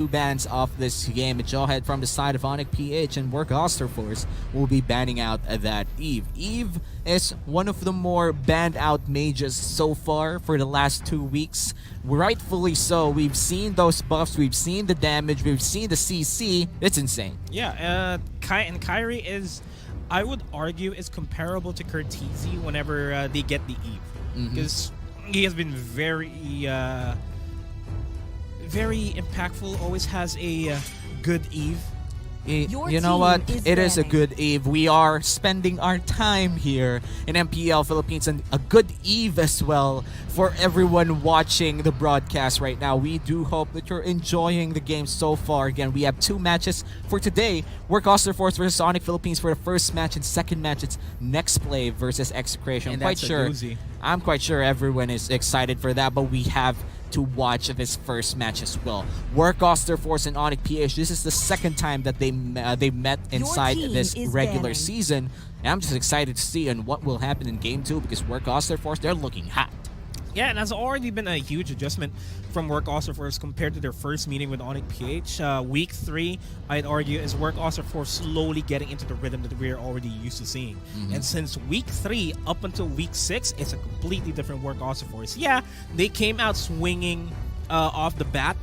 two bans of this game. Jawhead from the side of ONIC-PH and Work AUSTER Force will be banning out that Eve. Eve is one of the more banned out mages so far for the last 2 weeks. Rightfully so. We've seen those buffs, we've seen the damage, we've seen the CC. It's insane. Yeah, and Kyrie is, I would argue, is comparable to Curtizi whenever they get the Eve. Because he has been very impactful, always has a good Eve. You know what? It is a good Eve. We are spending our time here in MPL Philippines, and a good Eve as well for everyone watching the broadcast right now. We do hope that you're enjoying the game so far. Again, we have 2 matches for today. Work AUSTER Force versus ONIC Philippines for the first match, and second match it's Next Play versus Execration. I'm quite sure everyone is excited for that, but we have to watch this first match as well. Work AUSTER Force and ONIC-PH. This is the second time that they met inside this regular season, and I'm just excited to see and what will happen in Game 2 because Work AUSTER Force, they're looking hot. Yeah, and has already been a huge adjustment from Work AUSTER Force compared to their first meeting with ONIC-PH. Week 3, I'd argue, is Work AUSTER Force slowly getting into the rhythm that we're already used to seeing. And since week 3 up until week 6, it's a completely different Work AUSTER Force. Yeah, they came out swinging off the bat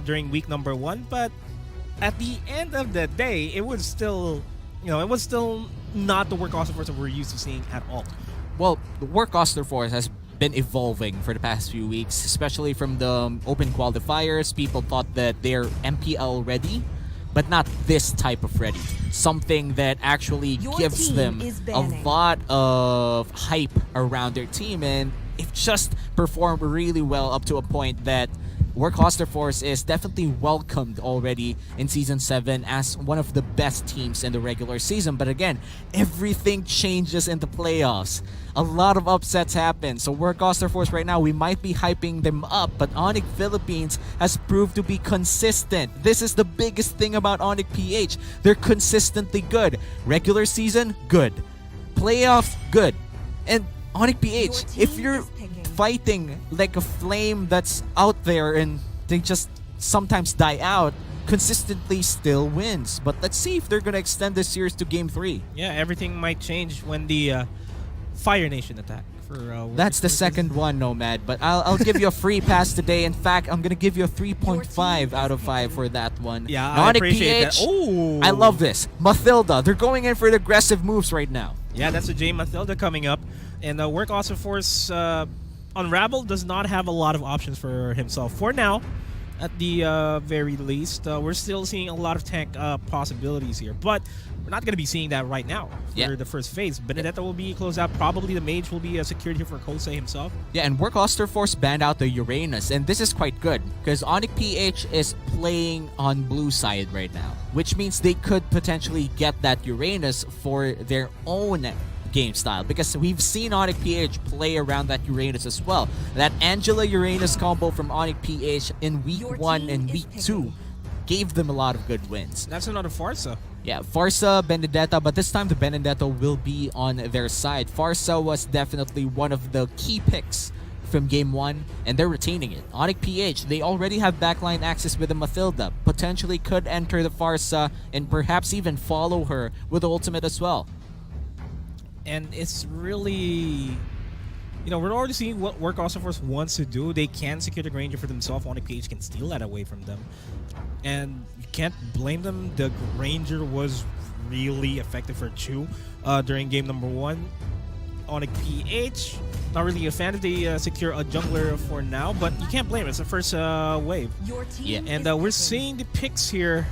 during week number 1, but at the end of the day, it was still, it was still not the Work AUSTER Force that we're used to seeing at all. Well, the Work AUSTER Force has been evolving for the past few weeks, especially from the open qualifiers. People thought that they're MPL ready, but not this type of ready. Something that actually gives them a lot of hype around their team, and it just performed really well up to a point that Work AUSTER Force is definitely welcomed already in Season 7 as one of the best teams in the regular season. But again, everything changes in the playoffs. A lot of upsets happen. So Work AUSTER Force right now, we might be hyping them up, but ONIC Philippines has proved to be consistent. This is the biggest thing about ONIC-PH. They're consistently good. Regular season, good. Playoffs, good. And ONIC-PH, if you're fighting like a flame that's out there and they just sometimes die out, consistently still wins. But let's see if they're gonna extend this series to Game 3. Yeah, everything might change when the Fire Nation attack. That's the second one, Nomad, but I'll give you a free pass today. In fact, I'm gonna give you a 3.5 out of 5 for that one. Yeah, I appreciate that. Oh, I love this. Mathilda, they're going in for the aggressive moves right now. Yeah, that's a J Mathilda coming up, and Work AUSTER Force Unravel does not have a lot of options for himself for now. At the very least, we're still seeing a lot of tank possibilities here, but we're not going to be seeing that right now for the first phase. Benedetta will be closed out. Probably the mage will be secured here for Kosei himself. Yeah, and Work AUSTER Force banned out the Uranus, and this is quite good because ONIC-PH is playing on blue side right now, which means they could potentially get that Uranus for their own game style, because we've seen ONIC-PH play around that Uranus as well. That Angela-Uranus combo from ONIC-PH in week 1 and week 2 gave them a lot of good wins. That's another Farsa. Yeah, Farsa, Benedetta, but this time the Benedetta will be on their side. Farsa was definitely one of the key picks from Game 1, and they're retaining it. ONIC-PH, they already have backline access with the Mathilda. Potentially could enter the Farsa and perhaps even follow her with the ultimate as well. And it's really, we're already seeing what Work AUSTER Force wants to do. They can secure the Granger for themselves. ONIC-PH can steal that away from them. And you can't blame them. The Granger was really effective for Chu during game number 1. ONIC-PH, not really a fan if they secure a jungler for now, but you can't blame it. It's the first wave. Yeah, and we're seeing the picks here.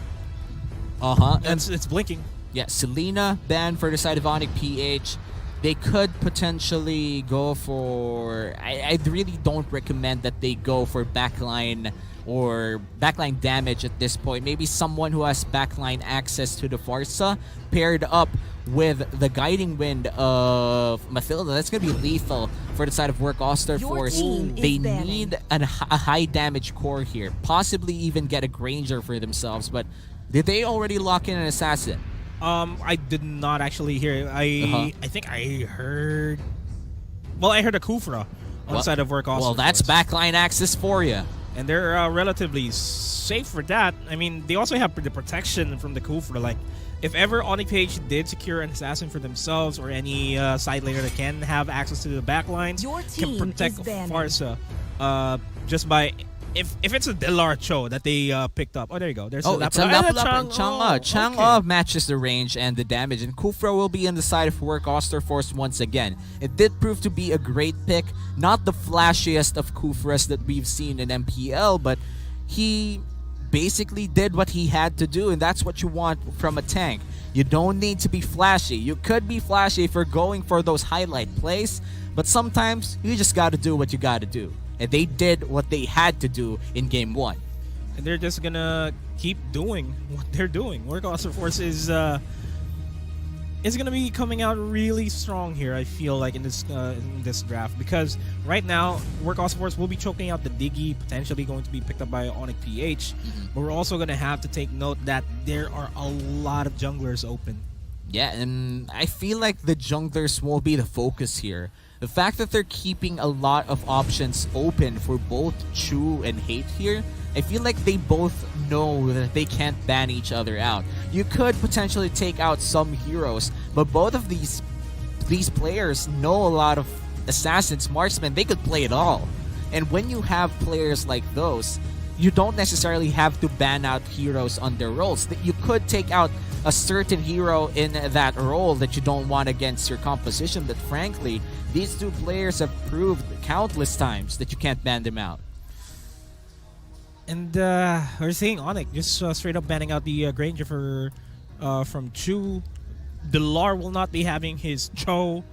It's blinking. Yeah, Selena banned for the side of ONIC-PH. They could potentially go for... I really don't recommend that they go for backline or backline damage at this point. Maybe someone who has backline access to the Farsa paired up with the Guiding Wind of Mathilda. That's going to be lethal for the side of Work AUSTER Force. They need a high damage core here. Possibly even get a Granger for themselves. But did they already lock in an Assassin? I did not actually hear. I think I heard. Well, I heard a Kufra on the side of Work AUSTER. Well, that's backline access for you. and they're relatively safe for that. I mean, they also have the protection from the Kufra. Like, if ever ONIC PH did secure an assassin for themselves or any side laner that can have access to the backlines, can protect Farsa just by if it's a Delar Cho that they picked up. Oh, there you go. There's it's a Chang'e matches the range and the damage, and Kufra will be on the side of Work Osterforce once again. It did prove to be a great pick, not the flashiest of Kufras that we've seen in MPL, but he basically did what he had to do, and that's what you want from a tank. You don't need to be flashy. You could be flashy if you're going for those highlight plays, but sometimes you just gotta do what you gotta do. And they did what they had to do in Game 1. And they're just gonna keep doing what they're doing. Work Osterforce is gonna be coming out really strong here, I feel like, in this draft, because right now Work Osterforce will be choking out the Diggy, potentially going to be picked up by ONIC PH, but we're also gonna have to take note that there are a lot of junglers open. Yeah, and I feel like the junglers won't be the focus here. The fact that they're keeping a lot of options open for both Chu and Hate here, I feel like they both know that they can't ban each other out. You could potentially take out some heroes, but both of these players know a lot of assassins, marksmen. They could play it all. And when you have players like those, you don't necessarily have to ban out heroes on their roles. You could take out a certain hero in that role that you don't want against your composition, but frankly, these two players have proved countless times that you can't ban them out. And we're seeing ONIC just straight up banning out the Granger from Chu. Delar will not be having his Cho.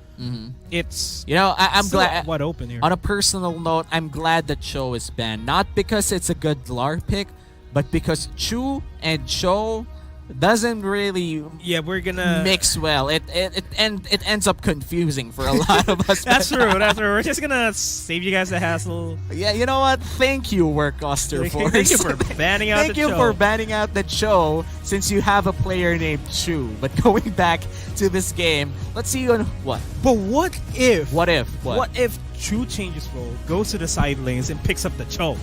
It's I'm glad wide open here. On a personal note, I'm glad that Cho is banned, not because it's a good Delar pick, but because Chu and Cho doesn't really we're gonna mix well. It ends up confusing for a lot of us. That's true. We're just gonna save you guys the hassle. Yeah, you know what? Thank you, Work Osterforce. Thank you for banning out Thank you for banning out the Cho, since you have a player named Chu. But going back to this game, let's see on what. But what if? What if Chu changes role, goes to the side lanes, and picks up the Cho?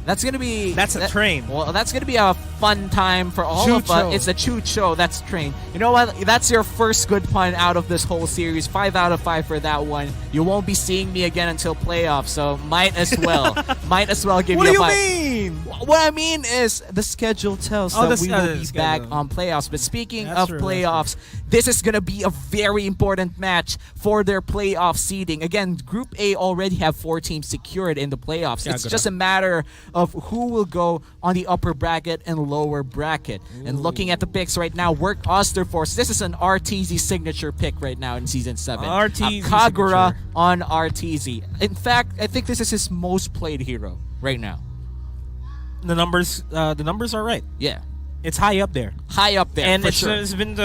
That's gonna be. That's a train. Well, that's gonna be a fun time for all of us. It's a Chu Cho. That's train. You know what? That's your first good pun out of this whole series. 5 out of 5 for that one. You won't be seeing me again until playoffs, so might as well. Might as well give you a 5. What do you mean? What I mean is the schedule tells that we will be back on playoffs. But speaking of playoffs, this is gonna be a very important match for their playoff seeding. Again, Group A already have 4 teams secured in the playoffs. It's just a matter of who will go on the upper bracket and lower bracket. And looking at the picks right now, Work Osterforce. This is an RTZ signature pick right now in Season 7. RTZ Kagura signature on RTZ. In fact, I think this is his most played hero right now. The numbers are right. Yeah. It's high up there. High up there, and for sure. It's been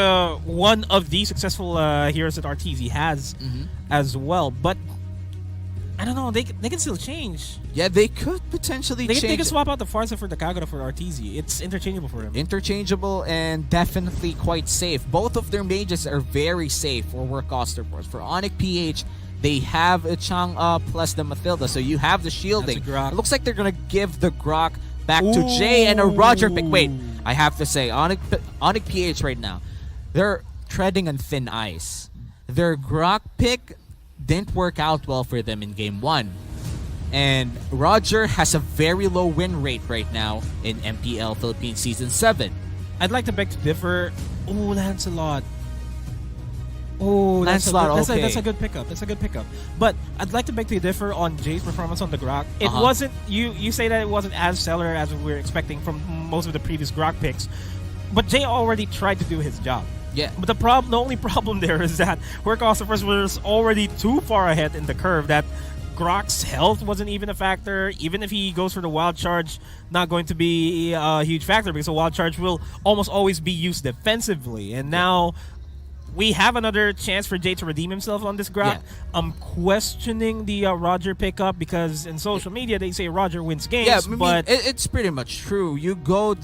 one of the successful heroes that RTZ has as well. But I don't know. They can still change. Yeah, they could potentially change. They can swap out the Farsa for the Kagura for RTZ. It's interchangeable for them. Interchangeable and definitely quite safe. Both of their mages are very safe for Work Osterforce. For ONIC PH, they have a Chang'e plus the Mathilda, so you have the shielding. It looks like they're going to give the Grok back to Jay and a Roger pick. Wait, I have to say, ONIC PH right now, they're treading on thin ice. Their Grok pick didn't work out well for them in Game 1. And Roger has a very low win rate right now in MPL Philippines Season 7. I'd like to beg to differ. Oh, Lancelot. Oh, Lancelot, okay. That's a good pickup. That's a good pickup. But I'd like to beg to differ on Jay's performance on the Grok. It wasn't, you say that it wasn't as stellar as we were expecting from most of the previous Grok picks. But Jay already tried to do his job. Yeah. But the only problem there is that Work Osterforce was already too far ahead in the curve that Grok's health wasn't even a factor. Even if he goes for the Wild Charge, not going to be a huge factor because the Wild Charge will almost always be used defensively. And now we have another chance for Jay to redeem himself on this Grok. Yeah. I'm questioning the Roger pickup because in social media they say Roger wins games. Yeah, but it's pretty much true. You go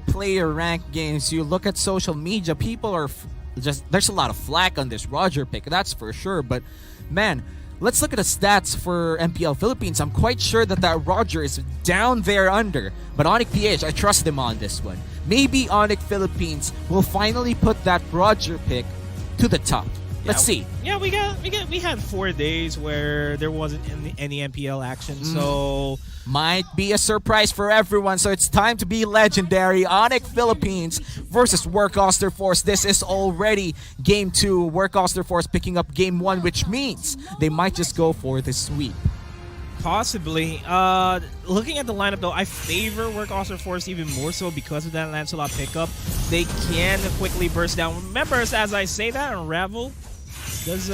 play your ranked games. You look at social media. People are there's a lot of flack on this Roger pick. That's for sure. But man, let's look at the stats for MPL Philippines. I'm quite sure that Roger is down there under. But ONIC PH, I trust them on this one. Maybe ONIC Philippines will finally put that Roger pick to the top. Let's see. Yeah, we had 4 days where there wasn't any MPL action, so might be a surprise for everyone. So it's time to be legendary. ONIC Philippines versus Work Auster Force. This is already game 2. Work Auster Force picking up game 1, which means they might just go for the sweep. Possibly. Looking at the lineup, though, I favor Work Auster Force even more so because of that Lancelot pickup. They can quickly burst down. Remember, as I say that, Unravel does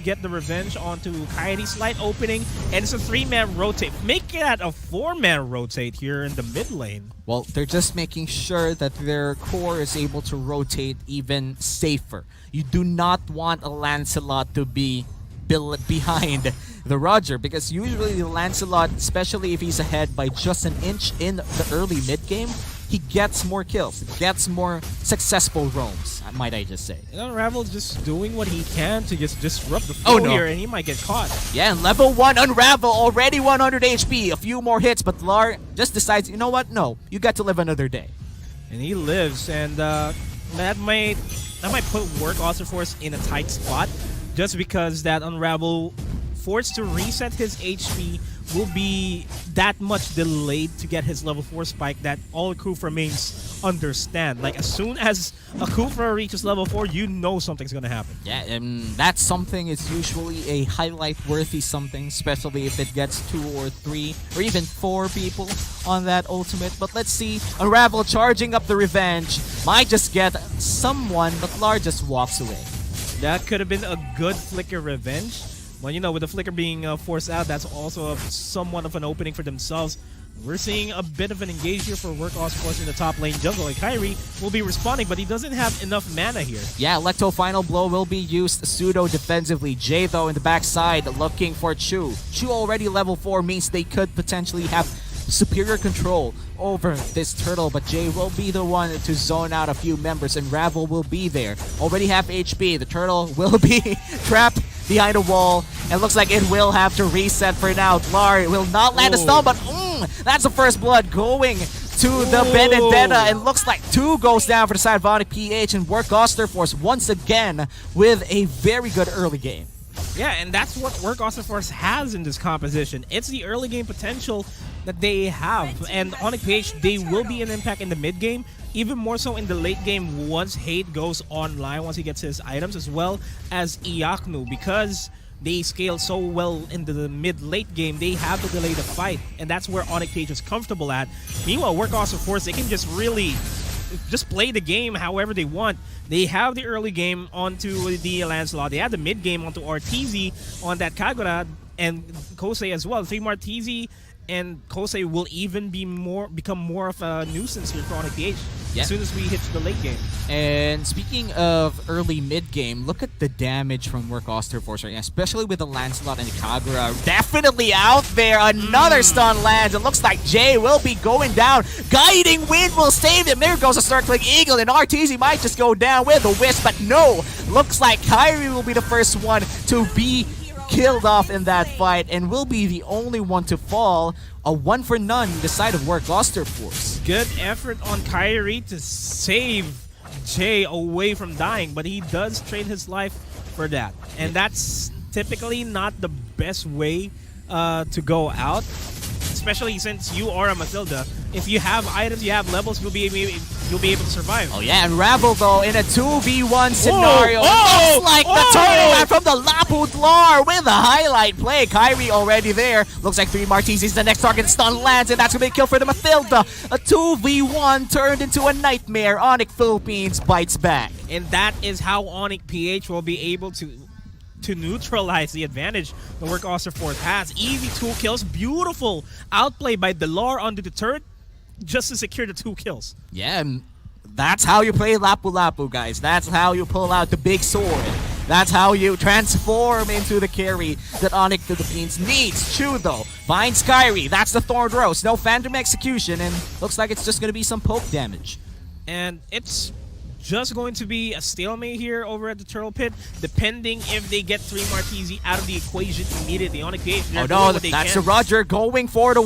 get the revenge onto Kairi. Slight opening, and it's a 3-man rotate. Make it a 4-man rotate here in the mid lane. Well, they're just making sure that their core is able to rotate even safer. You do not want a Lancelot to be behind the Roger, because usually the Lancelot, especially if he's ahead by just an inch in the early mid game, he gets more kills, gets more successful roams, might I just say. Unravel's just doing what he can to just disrupt the flow here, and he might get caught. Yeah, and level 1 Unravel, already 100 HP, a few more hits, but Lar just decides, you know what, no, you got to live another day. And he lives, and that might put Work Auster Force in a tight spot, just because that Unravel, forced to reset his HP, will be that much delayed to get his level 4 spike that all Kufra mains understand. Like, as soon as a Kufra reaches level 4, you know something's gonna happen. Yeah, and that something is usually a highlight-worthy something, especially if it gets 2 or 3 or even 4 people on that ultimate. But let's see, Unravel charging up the revenge. Might just get someone, but Lar just walks away. That could have been a good Flicker revenge. Well, you know, with the Flicker being forced out, that's also somewhat of an opening for themselves. We're seeing a bit of an engage here for Work Auster Force in the top lane jungle. Like, Kairi will be responding, but he doesn't have enough mana here. Yeah, Electo Final Blow will be used pseudo-defensively. Jay, though, in the backside looking for Chu. Chu already level 4 means they could potentially have superior control over this turtle, but Jay will be the one to zone out a few members, and Ravel will be there. Already half HP. The turtle will be trapped behind a wall, and looks like it will have to reset for now. Lar will not land a stun, but that's the first blood going to the Benedetta, and looks like 2 goes down for the side of ONIC PH, and Work Auster Force once again with a very good early game. Yeah, and that's what Work Auster Force has in this composition. It's the early game potential that they have, and ONIC PH, they will be an impact in the mid game, even more so in the late game once Hate goes online, once he gets his items, as well as Iaknu, because they scale so well into the mid-late game, they have to delay the fight, and that's where ONIC PH is comfortable at. Meanwhile, Work Auster Force, they can just really just play the game however they want. They have the early game onto the Lancelot. They have the mid game onto RTZ on that Kagura and Kosei as well. 3 Martizi and Kosei will even become more of a nuisance here for ONIC PH as soon as we hit the late game. And speaking of early mid game, look at the damage from Work Auster Force right now, especially with the Lancelot and the Kagura definitely out there. Another stun lands. It looks like Jay will be going down. Guiding Wind will save him. There goes a circling eagle, and RTZ might just go down with a wisp, but no. Looks like Kairi will be the first one to be killed off in that fight, and will be the only one to fall. A 1 for none the side of Work Auster Force. Good effort on Kairi to save Jay away from dying, but he does trade his life for that. And that's typically not the best way to go out, especially since you are a Matilda. If you have items, you have levels, you'll be able to survive. Oh yeah, and Ravel though in a 2v1 scenario. Looks like the turtle from the Laput Lar with a highlight play. Kairi already there. Looks like 3 Martizis. The next target stun lands, and that's gonna be a kill for the Matilda. A 2v1 turned into a nightmare. ONIC Philippines bites back. And that is how ONIC PH will be able to neutralize the advantage the Work Auster Force has. Easy 2 kills. Beautiful outplay by Delar onto the turret just to secure the 2 kills. Yeah, that's how you play Lapu Lapu, guys. That's how you pull out the big sword. That's how you transform into the carry that ONIC Philippines needs. Chu, though, finds Kairi. That's the Thorned Rose. No Phantom Execution, and looks like it's just going to be some poke damage. And it's just going to be a stalemate here over at the Turtle Pit, depending if they get 3 Martisi out of the equation immediately. ONIC PH, Oh no, that's a Roger going for the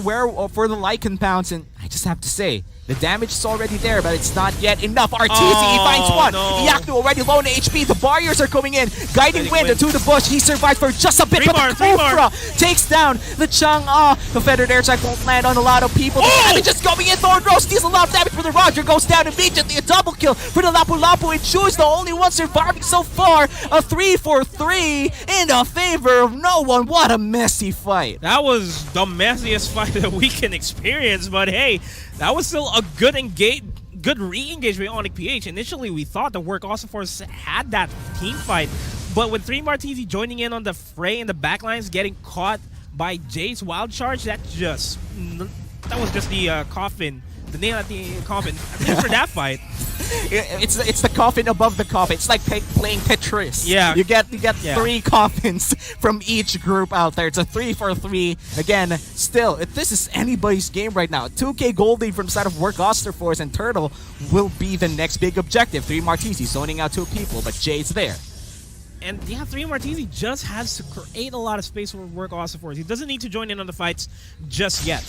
for the Lycan Pounce, and I just have to say, the damage is already there, but it's not yet enough. RTZ, he finds one. No. Yaktu already low in HP. The barriers are coming in. Guiding Wind into the bush. He survives for just a bit, but the Cobra takes down the Chang'e. The Feathered Air Strike won't land on a lot of people. The damage is coming in. Thorn Rose steals a lot of damage for the Roger. Goes down immediately. A double kill for the Lapu Lapu. And Chu's the only one surviving so far. A 3-for-3 in the favor of no one. What a messy fight. That was the messiest fight that we can experience, but hey, that was still a good re-engagement with ONIC PH. Initially, we thought the Work Awesome Force had that team fight, but with 3 Martisi joining in on the fray in the backlines, getting caught by Jay's Wild Charge, that was just the coffin, the nail at the coffin for that fight. It's the coffin above the coffin. It's like playing Tetris. Yeah. You get 3 coffins from each group out there. It's a 3-for-3. Again, still, if this is anybody's game right now, 2K gold lead from the side of Work Auster Force and Turtle will be the next big objective. 3 Martisi zoning out 2 people, but Jay's there. And yeah, 3 Martisi just has to create a lot of space for Work Auster Force. He doesn't need to join in on the fights just yet.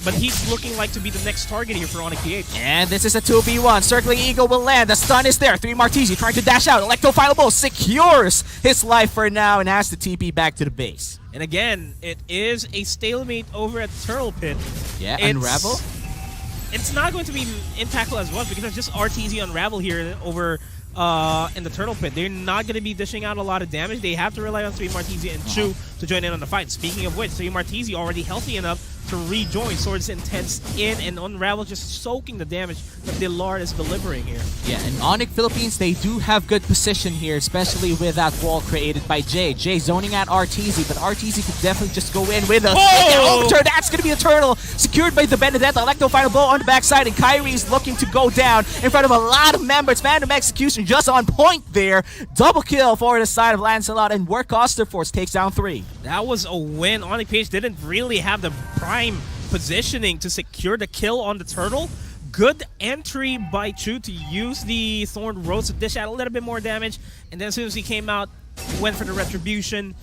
But he's looking like to be the next target here for ONIC PH. And this is a 2v1. Circling Eagle will land. The stun is there. 3 Martisi trying to dash out. Electro Final Blow secures his life for now and has to TP back to the base. And again, it is a stalemate over at the Turtle Pit. Yeah, Unravel? It's not going to be impactful as well because it's just RTZ Unravel here over in the Turtle Pit. They're not going to be dishing out a lot of damage. They have to rely on 3 Martisi and Chu to join in on the fight. Speaking of which, 3 Martisi already healthy enough to rejoin. Swords Intense in and Unravel just soaking the damage that Dillard is delivering here. Yeah, and ONIC Philippines, they do have good position here, especially with that wall created by Jay. Jay zoning at RTZ, but RTZ could definitely just go in with a counter. That's going to be a turtle secured by the Benedetta. Electro Final Blow on the backside, and Kyrie's looking to go down in front of a lot of members. Phantom Execution just on point there. Double kill for the side of Lancelot, and Work Auster Force takes down 3. That was a win. ONIC PH didn't really have the prime positioning to secure the kill on the turtle. Good entry by Chu to use the Thorn Rose to dish out a little bit more damage, and then as soon as he came out, went for the retribution,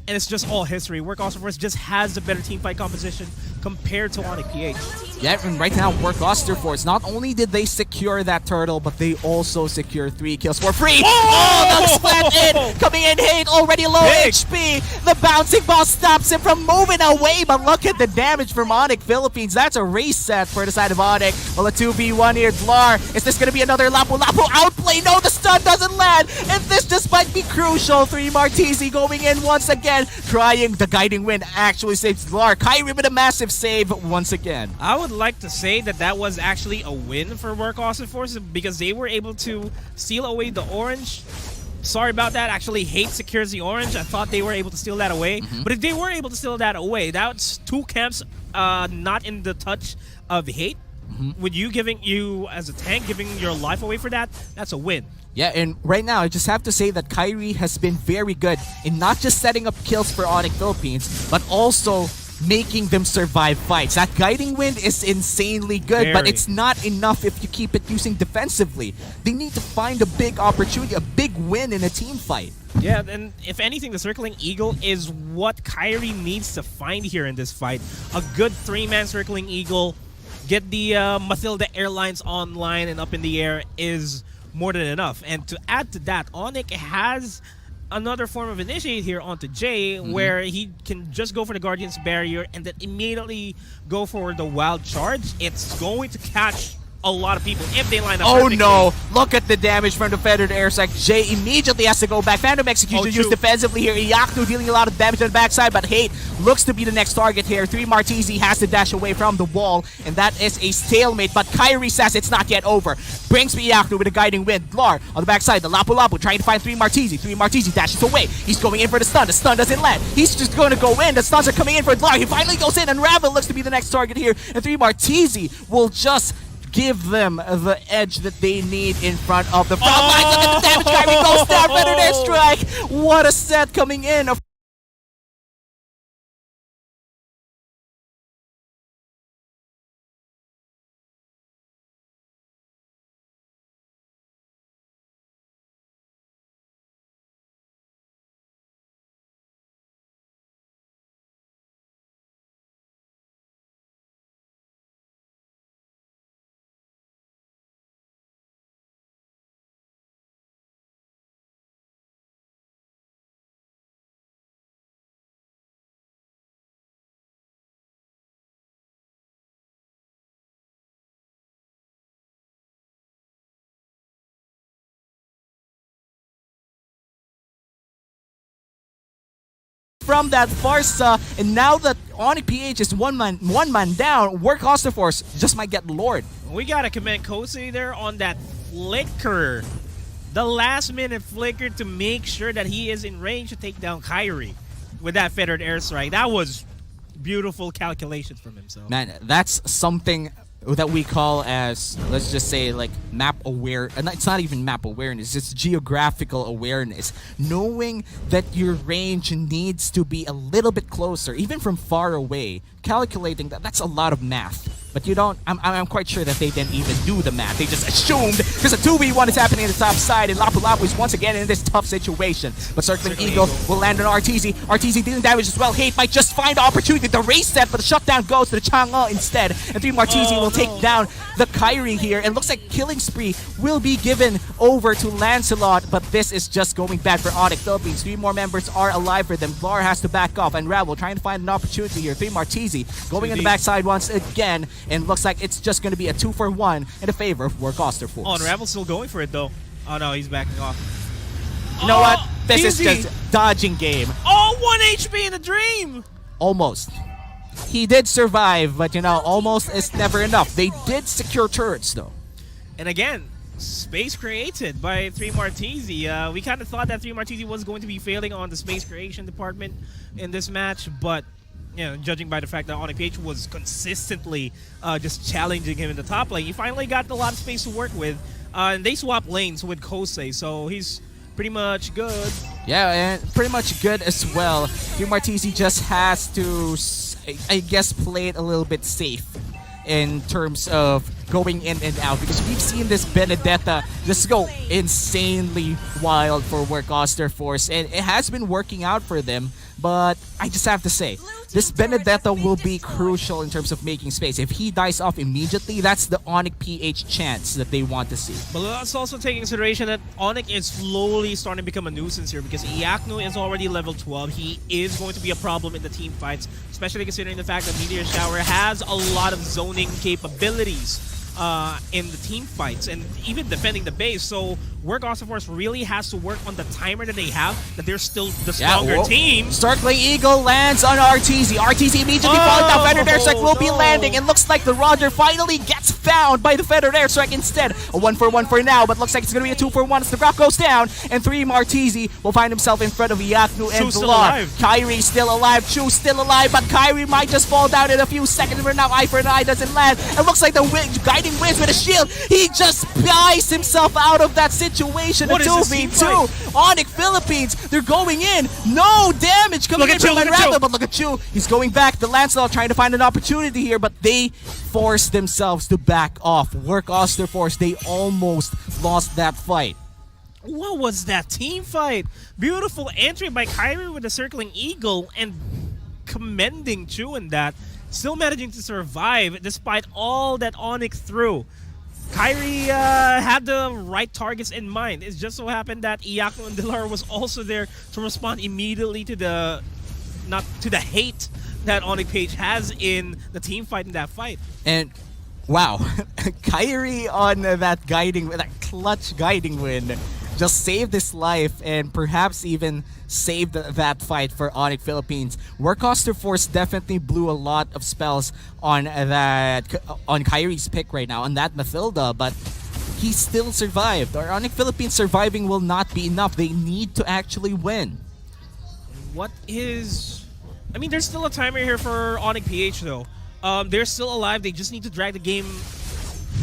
and it's just all history. Work Auster Force just has the better team fight composition compared to ONIC PH. Yeah, and right now, Work Auster Force, not only did they secure that turtle, but they also secure 3 kills for free. Oh, the splat in! Coming in, Hate already low HP. The bouncing ball stops him from moving away, but look at the damage from ONIC Philippines. That's a reset for the side of ONIC. Well, a 2v1 here. Dlar, is this going to be another Lapu Lapu outplay? No, the stun doesn't land, and this just might be crucial. 3 Martisi going in once again, trying the Guiding Wind actually saves Dlar. Kyrie with a massive save once again. I would like to say that that was actually a win for Work Auster Force because they were able to steal away the orange. Sorry about that. Actually, Hate secures the orange. I thought they were able to steal that away. But if they were able to steal that away, that's 2 camps not in the touch of Hate. With you as a tank, giving your life away for that, that's a win. Yeah, and right now, I just have to say that Kyrie has been very good in not just setting up kills for ONIC Philippines, but also making them survive fights. That Guiding Wind is insanely good, but it's not enough if you keep it using defensively. They need to find a big opportunity, a big win in a team fight. Yeah, and if anything, the Circling Eagle is what Kyrie needs to find here in this fight. A good 3-man Circling Eagle, get the Mathilda Airlines online and up in the air is more than enough. And to add to that, ONIC has another form of initiate here onto Jay, where he can just go for the Guardian's Barrier and then immediately go for the Wild Charge. It's going to catch a lot of people if they line up perfectly. No, look at the damage from the Feathered Air Strike. Jay immediately has to go back. Phantom Execution used defensively here. Iyaktu dealing a lot of damage on the backside, but Hate looks to be the next target here. 3 Martisi has to dash away from the wall, and that is a stalemate, but Kyrie says it's not yet over. Brings Iyaktu with a Guiding Wind. Dlar on the backside, the Lapu Lapu trying to find 3 Martisi. 3 Martisi dashes away. He's going in for the stun. The stun doesn't land. He's just going to go in. The stuns are coming in for Dlar. He finally goes in, and Ravel looks to be the next target here, and 3 Martisi will just give them the edge that they need in front of the front line. Look at the damage. Kyrie goes down. Feathered Air Strike. What a set coming in. from that Farsa, and now that ONIC PH is one man down, Work Oster Force just might get lured. We gotta commend Kosei there on that flicker. The last minute flicker to make sure that he is in range to take down Kyrie with that feathered airstrike. That was beautiful calculations from himself. Man, that's something that we call as, let's just say, like map aware. And it's not even map awareness, it's geographical awareness. Knowing that your range needs to be a little bit closer, even from far away. Calculating that's a lot of math. But you don't, I'm quite sure that they didn't even do the math. They just assumed, because a 2v1 is happening on the top side, and Lapu Lapu is once again in this tough situation. But Circling Eagle will land on RTZ. RTZ dealing damage as well. Hate might just find the opportunity to race set, but the shutdown goes to the Chang'e instead. And 3 Martizi will take down the Kyrie here. And looks like Killing Spree will be given over to Lancelot, but this is just going bad for ONIC Philippines. 3 more members are alive for them. Vlar has to back off, and Ravel trying to find an opportunity here. 3 Martizi going in the backside once again. And looks like it's just going to be a 2-for-1 in the favor of Work Oster Force. Oh, and Ravel's still going for it, though. Oh, no, he's backing off. You know what? This is just dodging game. Oh, 1 HP in a dream! Almost. He did survive, but, you know, almost is never enough. They did secure turrets, though. And again, space created by 3 Martizi. We kind of thought that 3 Martizi was going to be failing on the space creation department in this match, but you know, judging by the fact that ONIC PH was consistently just challenging him in the top lane, he finally got a lot of space to work with. And they swapped lanes with Kosei, so he's pretty much good. Yeah, and pretty much good as well. 3 Martizi just has to, I guess, play it a little bit safe in terms of going in and out, because we've seen this Benedetta just go insanely wild for Work Oster Force, and it has been working out for them. But I just have to say, this Benedetta will be crucial in terms of making space. If he dies off immediately, that's the ONIC PH chance that they want to see. But let's also take into consideration that ONIC is slowly starting to become a nuisance here, because Iaknu is already level 12. He is going to be a problem in the team fights, especially considering the fact that Meteor Shower has a lot of zoning capabilities in the team fights and even defending the base. So Work Oster Force really has to work on the timer that they have, that they're still the stronger team. Circling Eagle lands on RTZ. RTZ immediately falling down. Feathered Airstrike will be landing. It looks like the Roger finally gets found by the Feathered Airstrike instead. A 1-for-1 for now, but looks like it's going to be a 2-for-1 as the Rock goes down. And 3 Martizi will find himself in front of Iaknu and Vlar. Kyrie still alive. Chu still alive, but Kyrie might just fall down in a few seconds. For now, Eye for an Eye doesn't land. It looks like the Guiding Winds with a shield. He just buys himself out of that situation. A 2v2. ONIC Philippines, they're going in. No damage coming in from Ravel, but look at Chu. He's going back. The Lancelot trying to find an opportunity here, but they forced themselves to back off. Work Oster Force, they almost lost that fight. What was that team fight? Beautiful entry by Kyrie with the Circling Eagle, and commending Chu in that. Still managing to survive despite all that ONIC threw. Kyrie had the right targets in mind. It just so happened that Iaknu and Dilar was also there to respond immediately to the hate that ONIC PH has in the team fight in that fight. And wow, Kyrie on that clutch guiding win just saved his life and perhaps even saved that fight for ONIC Philippines. Work Oster Force definitely blew a lot of spells on Kyrie's pick right now, on that Mathilda, but he still survived. Our ONIC Philippines surviving will not be enough. They need to actually win. I mean, there's still a timer here for ONIC PH though. They're still alive. They just need to drag the game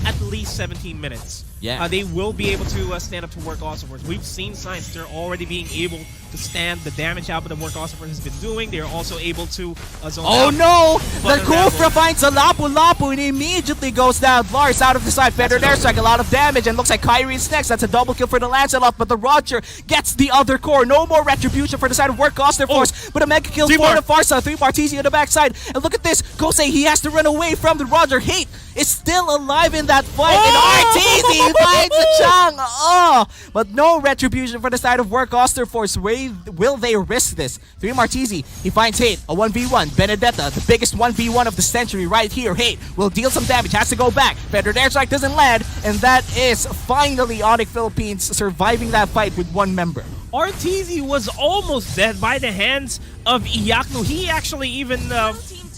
at least 17 minutes. Yeah. They will be able to stand up to Work Oster Force. We've seen signs they're already being able to stand the damage output that Work Oster Force has been doing. They're also able to zone out. Oh no! The Kufra finds a Lapu Lapu and immediately goes down. Lars out of the side. Feathered Airstrike, a lot of damage, and looks like Kyrie's next. That's a double kill for the Lancelot, but the Roger gets the other core. No more retribution for the side of Work Oster Force, but a mega kill for the Farsa. 3 Martizi on the backside. And look at this. Kosei, he has to run away from the Roger. Hate is still alive in that fight, and RTZ finds the Chang. But no retribution for the side of Work Oster Force. Will they risk this? 3 Martizi, he finds Hate, a 1v1. Benedetta, the biggest 1v1 of the century right here. Hate will deal some damage, has to go back. Feathered Airstrike doesn't land, and that is finally ONIC Philippines surviving that fight with 1 member. RTZ was almost dead by the hands of Iyaknu. He actually even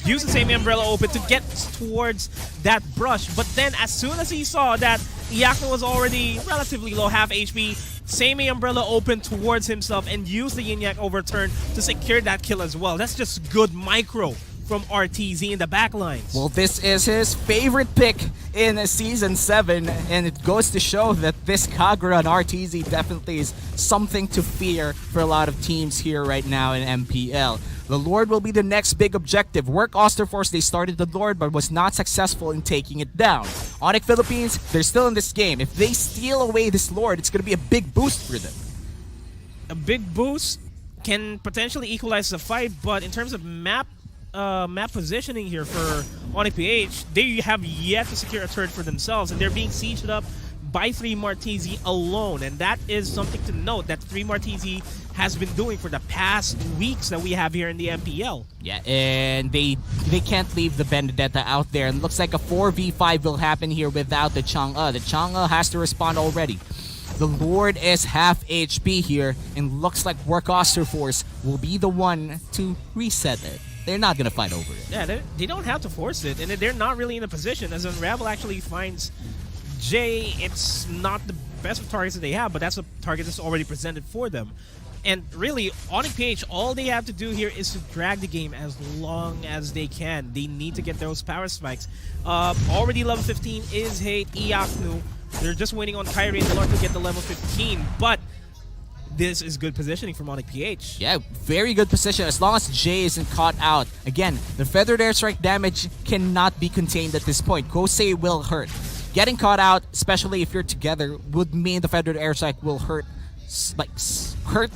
used the same umbrella open to get towards that brush, but then as soon as he saw that Iyaknu was already relatively low, half HP, same umbrella open towards himself and used the Yin-Yang overturn to secure that kill as well. That's just good micro from RTZ in the backlines. Well, this is his favorite pick in Season 7, and it goes to show that this Kagura on RTZ definitely is something to fear for a lot of teams here right now in MPL. The Lord will be the next big objective. Work Osterforce, they started the Lord but was not successful in taking it down. ONIC Philippines, they're still in this game. If they steal away this Lord, it's going to be a big boost for them. A big boost can potentially equalize the fight, but in terms of map positioning here for ONIC-PH, they have yet to secure a turret for themselves, and they're being sieged up by 3 Martizi alone, and that is something to note that 3 Martizi has been doing for the past weeks that we have here in the MPL. Yeah, and they can't leave the Benedetta out there, and looks like a 4v5 will happen here without the Chang'e. The Chang'e has to respond already. The Lord is half HP here, and looks like Work Osterforce will be the one to reset it. They're not going to fight over it. Yeah, they don't have to force it, and they're not really in a position. As Unravel actually finds Jay, it's not the best of targets that they have, but that's a target that's already presented for them. And really, ONIC-PH, all they have to do here is to drag the game as long as they can. They need to get those power spikes. Already level 15 is Hate, Iyaknu. They're just waiting on Kyrie and the Lord to get the level 15, but this is good positioning from ONIC-PH. Yeah, very good position as long as Jay isn't caught out. Again, the feathered airstrike damage cannot be contained at this point. Kosei will hurt. Getting caught out, especially if you're together, would mean the feathered airstrike will hurt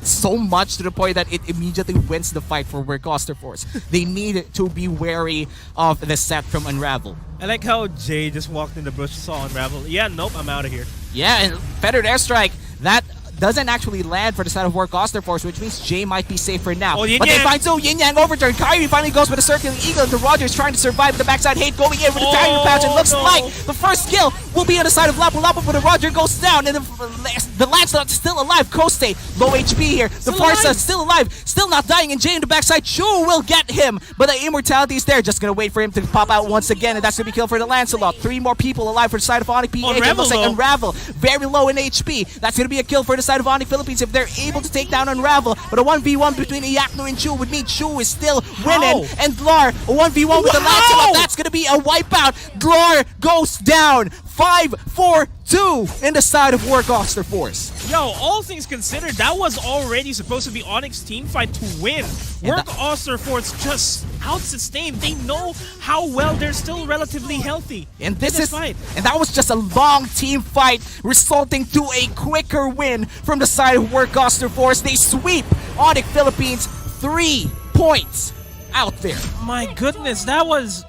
so much to the point that it immediately wins the fight for Work Osterforce. They need to be wary of the set from Unravel. I like how Jay just walked in the bush, saw Unravel. Yeah, nope, I'm out of here. Yeah, and feathered airstrike, that doesn't actually land for the side of Work Osterforce, which means Jay might be safe for now. Oh, but they find Yin-Yang overturn. Kyrie finally goes with a circling eagle, and the Rogers trying to survive with the backside. Hate going in with the Kyrie pouch, and looks like the first kill will be on the side of Lapu Lapu, but the Roger goes down, and the Lancelot's still alive. Kosei, low HP here. The Farsa still alive, still not dying, and Jay in the backside. Chu will get him, but the immortality is there. Just gonna wait for him to pop out once again, and that's gonna be kill for the Lancelot. 3 more people alive for the side of ONIC-PH. It looks like Unravel, very low in HP. That's gonna be a kill for the side of ONIC Philippines if they're able to take down Unravel. But a 1v1 between Iyaknu and Chu would mean Chu is still winning. And Dlar, a 1v1 with the Lancelot. That's going to be a wipeout. Dlar goes down. 5-4-2 in the side of Work Osterforce. Yo, all things considered, that was already supposed to be Onyx's team fight to win. Work Osterforce just out-sustained. They know how well they're still relatively healthy. And that was just a long team fight, resulting to a quicker win from the side of Work Osterforce. They sweep ONIC Philippines 3 points out there. My goodness, that was...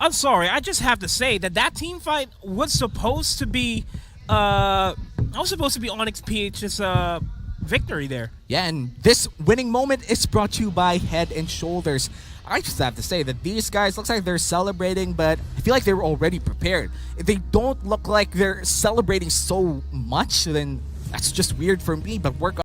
I'm sorry, I just have to say that team fight was supposed to be ONIC-PH's victory there. Yeah, and this winning moment is brought to you by Head and Shoulders. I just have to say that these guys looks like they're celebrating, but I feel like they were already prepared. If they don't look like they're celebrating so much, then that's just weird for me. But Work